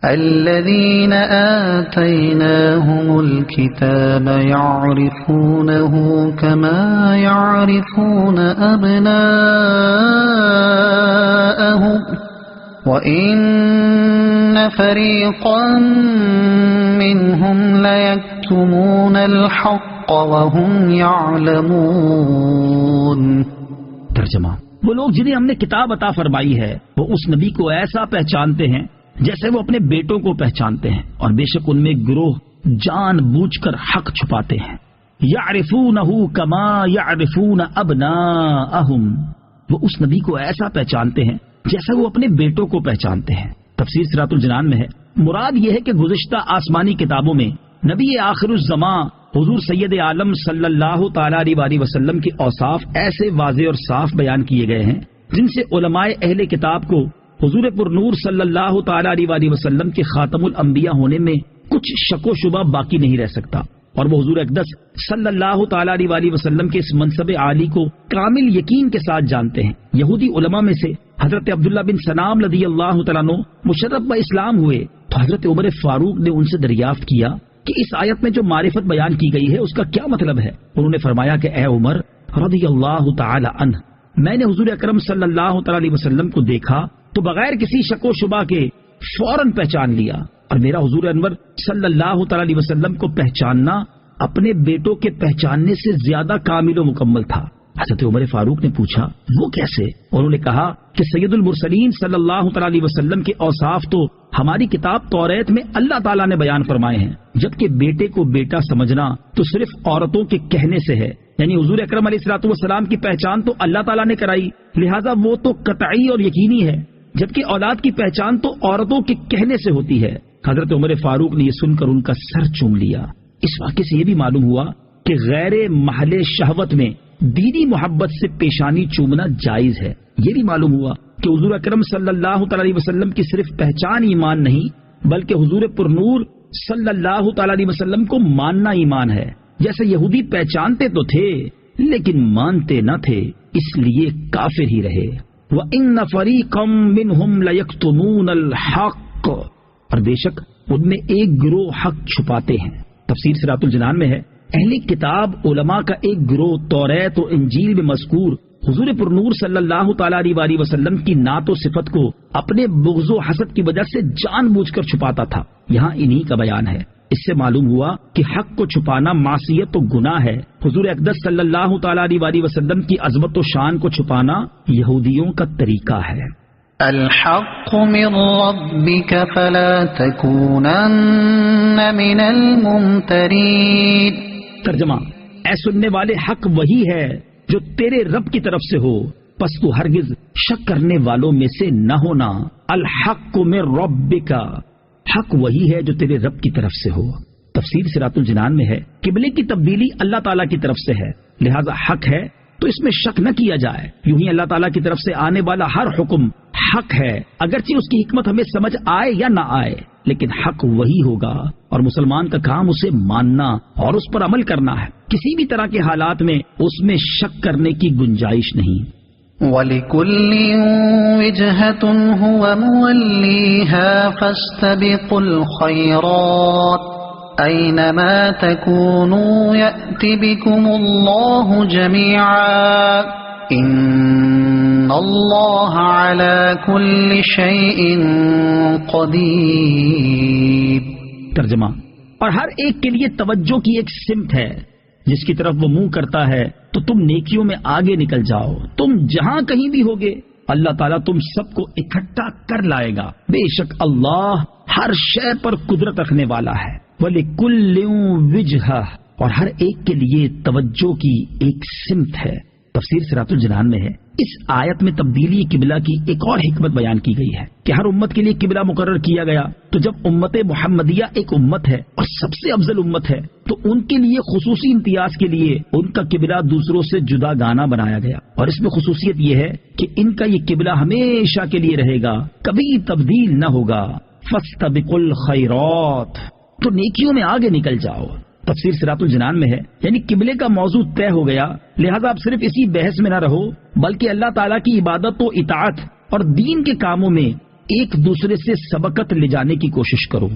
الذين آتيناهم الكتاب يعرفونه كما يعرفون أبناءهم وإن فريقا منهم ليكتمون الحق وهم يعلمون۔ ترجمہ: وہ لوگ جنہیں ہم نے کتاب عطا فرمائی ہے وہ اس نبی کو ایسا پہچانتے ہیں جیسے وہ اپنے بیٹوں کو پہچانتے ہیں، اور بے شک ان میں گروہ جان بوجھ کر حق چھپاتے ہیں۔ یعرفونہ کما یعرفون ابناءہم، وہ اس نبی کو ایسا پہچانتے ہیں جیسا وہ اپنے بیٹوں کو پہچانتے ہیں۔ تفسیر صراط الجنان میں ہے، مراد یہ ہے کہ گزشتہ آسمانی کتابوں میں نبی آخر الزماں حضور سید عالم صلی اللہ تعالی علیہ وسلم کے اوصاف ایسے واضح اور صاف بیان کیے گئے ہیں جن سے علماء اہل کتاب کو حضور پر نور صلی اللہ تعالی علیہ وسلم کے خاتم الانبیاء ہونے میں کچھ شک و شبہ باقی نہیں رہ سکتا، اور وہ حضور اقدس صلی اللہ تعالی علیہ وسلم کے اس منصب عالی کو کامل یقین کے ساتھ جانتے ہیں۔ یہودی علماء میں سے حضرت عبداللہ بن سلام رضی اللہ تعالیٰ عنہ مشرف اسلام ہوئے تو حضرت عمر فاروق نے ان سے دریافت کیا کہ اس آیت میں جو معرفت بیان کی گئی ہے اس کا کیا مطلب ہے؟ انہوں نے فرمایا کہ اے عمر رضی اللہ تعالی عنہ، میں نے حضور اکرم صلی اللہ تعالی علیہ وسلم کو دیکھا تو بغیر کسی شک و شبہ کے فوراً پہچان لیا، اور میرا حضور انور صلی اللہ تعالی علیہ وسلم کو پہچاننا اپنے بیٹوں کے پہچاننے سے زیادہ کامل و مکمل تھا۔ حضرت عمر فاروق نے پوچھا وہ کیسے؟ انہوں نے کہا کہ سید المرسلین صلی اللہ تعالی علیہ وسلم کے اوصاف تو ہماری کتاب توریت میں اللہ تعالیٰ نے بیان فرمائے ہیں، جبکہ بیٹے کو بیٹا سمجھنا تو صرف عورتوں کے کہنے سے ہے، یعنی حضور اکرم علیہ الصلوۃ والسلام کی پہچان تو اللہ تعالیٰ نے کرائی، لہٰذا وہ تو قطعی اور یقینی ہے، جبکہ اولاد کی پہچان تو عورتوں کے کہنے سے ہوتی ہے۔ حضرت عمر فاروق نے یہ سن کر ان کا سر چوم لیا۔ اس واقعے سے یہ بھی معلوم ہوا کہ غیر محل شہوت میں دینی محبت سے پیشانی چومنا جائز ہے۔ یہ بھی معلوم ہوا کہ حضور اکرم صلی اللہ تعالی علیہ وسلم کی صرف پہچان ایمان نہیں بلکہ حضور پر نور صلی اللہ تعالی علیہ وسلم کو ماننا ایمان ہے۔ جیسے یہودی پہچانتے تو تھے لیکن مانتے نہ تھے، اس لیے کافر ہی رہے۔ وَإِنَّ فَرِيقًا مِّنْهُمْ لَيَكْتُمُونَ الْحَقَّ، اور بے شک ان میں ایک گروہ حق چھپاتے ہیں۔ تفسیر صراط الجنان میں ہے، اہل کتاب علماء کا ایک گروہ توریت و انجیل میں مذکور حضور پر نور صلی اللہ تعالی علیہ وسلم کی نعت و صفت کو اپنے بغض و حسد کی وجہ سے جان بوجھ کر چھپاتا تھا۔ یہاں انہی کا بیان ہے۔ اس سے معلوم ہوا کہ حق کو چھپانا معصیت و گناہ ہے۔ حضور اقدس صلی اللہ تعالی علیہ وسلم کی عظمت و شان کو چھپانا یہودیوں کا طریقہ ہے۔ الحق من ربك فلا تكونن من الممترين۔ ترجمہ: اے سننے والے، حق وہی ہے جو تیرے رب کی طرف سے ہو، پس تو ہرگز شک کرنے والوں میں سے نہ ہونا۔ الحق من ربک، حق وہی ہے جو تیرے رب کی طرف سے ہو۔ تفسیر صراط الجنان میں ہے، قبلے کی تبدیلی اللہ تعالیٰ کی طرف سے ہے، لہذا حق ہے تو اس میں شک نہ کیا جائے۔ یوں ہی اللہ تعالیٰ کی طرف سے آنے والا ہر حکم حق ہے، اگرچہ اس کی حکمت ہمیں سمجھ آئے یا نہ آئے، لیکن حق وہی ہوگا، اور مسلمان کا کام اسے ماننا اور اس پر عمل کرنا ہے۔ کسی بھی طرح کے حالات میں اس میں شک کرنے کی گنجائش نہیں۔ وَلِكُلٍّ وِجْهَةٌ هُوَ مُوَلِّيهَا فَاسْتَبِقُوا الْخَيْرَاتِ أَيْنَمَا تَكُونُوا يَأْتِ بِكُمُ اللَّهُ جَمِيعًا إِنَّ اللَّهَ عَلَى كُلِّ شَيْءٍ قَدِيرٌ۔ ترجمہ: اور ہر ایک کے لیے توجہ کی ایک سمت ہے، جس کی طرف وہ منہ کرتا ہے تو تم نیکیوں میں آگے نکل جاؤ۔ تم جہاں کہیں بھی ہوگے اللہ تعالیٰ تم سب کو اکٹھا کر لائے گا، بے شک اللہ ہر شے پر قدرت رکھنے والا ہے۔ وَلِكُلٍّ وِجْهَةٌ، اور ہر ایک کے لیے توجہ کی ایک سمت ہے۔ تفسیر صراط الجنان میں ہے، اس آیت میں تبدیلی قبلہ کی ایک اور حکمت بیان کی گئی ہے کہ ہر امت کے لیے قبلہ مقرر کیا گیا، تو جب امت محمدیہ ایک امت ہے اور سب سے افضل امت ہے تو ان کے لیے خصوصی امتیاز کے لیے ان کا قبلہ دوسروں سے جدا گانا بنایا گیا، اور اس میں خصوصیت یہ ہے کہ ان کا یہ قبلہ ہمیشہ کے لیے رہے گا، کبھی تبدیل نہ ہوگا۔ فاستبقوا الخیرات، تو نیکیوں میں آگے نکل جاؤ۔ تفسیر صراط الجنان میں ہے، یعنی قبلے کا موضوع طے ہو گیا، لہذا اب صرف اسی بحث میں نہ رہو بلکہ اللہ تعالیٰ کی عبادت و اطاعت اور دین کے کاموں میں ایک دوسرے سے سبقت لے جانے کی کوشش کرو۔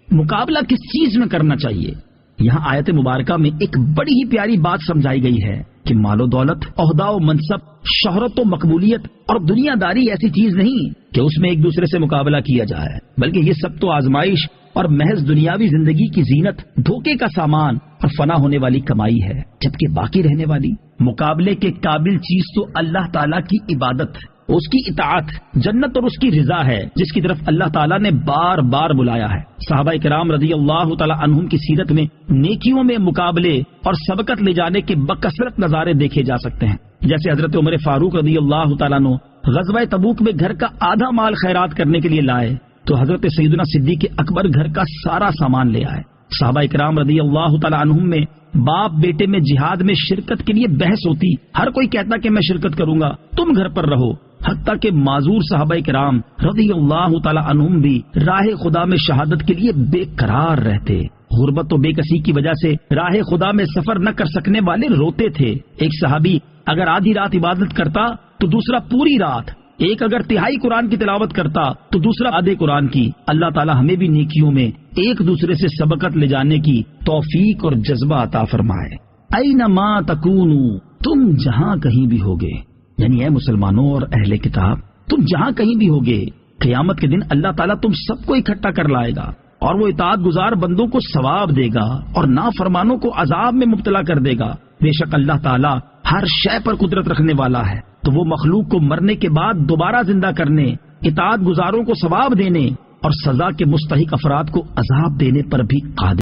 مقابلہ کس چیز میں کرنا چاہیے؟ یہاں آیت مبارکہ میں ایک بڑی ہی پیاری بات سمجھائی گئی ہے کہ مال و دولت، عہدہ و منصب، شہرت و مقبولیت اور دنیا داری ایسی چیز نہیں کہ اس میں ایک دوسرے سے مقابلہ کیا جائے، بلکہ یہ سب تو آزمائش اور محض دنیاوی زندگی کی زینت، دھوکے کا سامان اور فنا ہونے والی کمائی ہے، جبکہ باقی رہنے والی مقابلے کے قابل چیز تو اللہ تعالیٰ کی عبادت، اس کی اطاعت، جنت اور اس کی رضا ہے، جس کی طرف اللہ تعالیٰ نے بار بار بلایا ہے۔ صحابہ کرام رضی اللہ تعالیٰ عنہم کی سیرت میں نیکیوں میں مقابلے اور سبقت لے جانے کے بکثرت نظارے دیکھے جا سکتے ہیں، جیسے حضرت عمر فاروق رضی اللہ تعالیٰ عنہ غزوہ تبوک میں گھر کا آدھا مال خیرات کرنے کے لیے لائے تو حضرت سیدنا صدیق اکبر گھر کا سارا سامان لے آئے۔ صحابہ کرام رضی اللہ تعالیٰ عنہم میں باپ بیٹے میں جہاد میں شرکت کے لیے بحث ہوتی، ہر کوئی کہتا کہ میں شرکت کروں گا، تم گھر پر رہو، حتیٰ کہ معذور صحابہ کرام رضی اللہ تعالیٰ عنہم بھی راہ خدا میں شہادت کے لیے بے قرار رہتے۔ غربت و بے کسی کی وجہ سے راہ خدا میں سفر نہ کر سکنے والے روتے تھے۔ ایک صحابی اگر آدھی رات عبادت کرتا تو دوسرا پوری رات، ایک اگر تہائی قرآن کی تلاوت کرتا تو دوسرا آدھے قرآن کی۔ اللہ تعالیٰ ہمیں بھی نیکیوں میں ایک دوسرے سے سبقت لے جانے کی توفیق اور جذبہ عطا فرمائے۔ اینما تکونوا، تم جہاں کہیں بھی ہوگے، یعنی اے مسلمانوں اور اہل کتاب، تم جہاں کہیں بھی ہوگے، قیامت کے دن اللہ تعالیٰ تم سب کو اکٹھا کر لائے گا اور وہ اطاعت گزار بندوں کو ثواب دے گا اور نافرمانوں کو عذاب میں مبتلا کر دے گا۔ بے شک اللہ تعالیٰ ہر شے پر قدرت رکھنے والا ہے، تو وہ مخلوق کو مرنے کے بعد دوبارہ زندہ کرنے، اطاعت گزاروں کو ثواب دینے اور سزا کے مستحق افراد کو عذاب دینے پر بھی قادر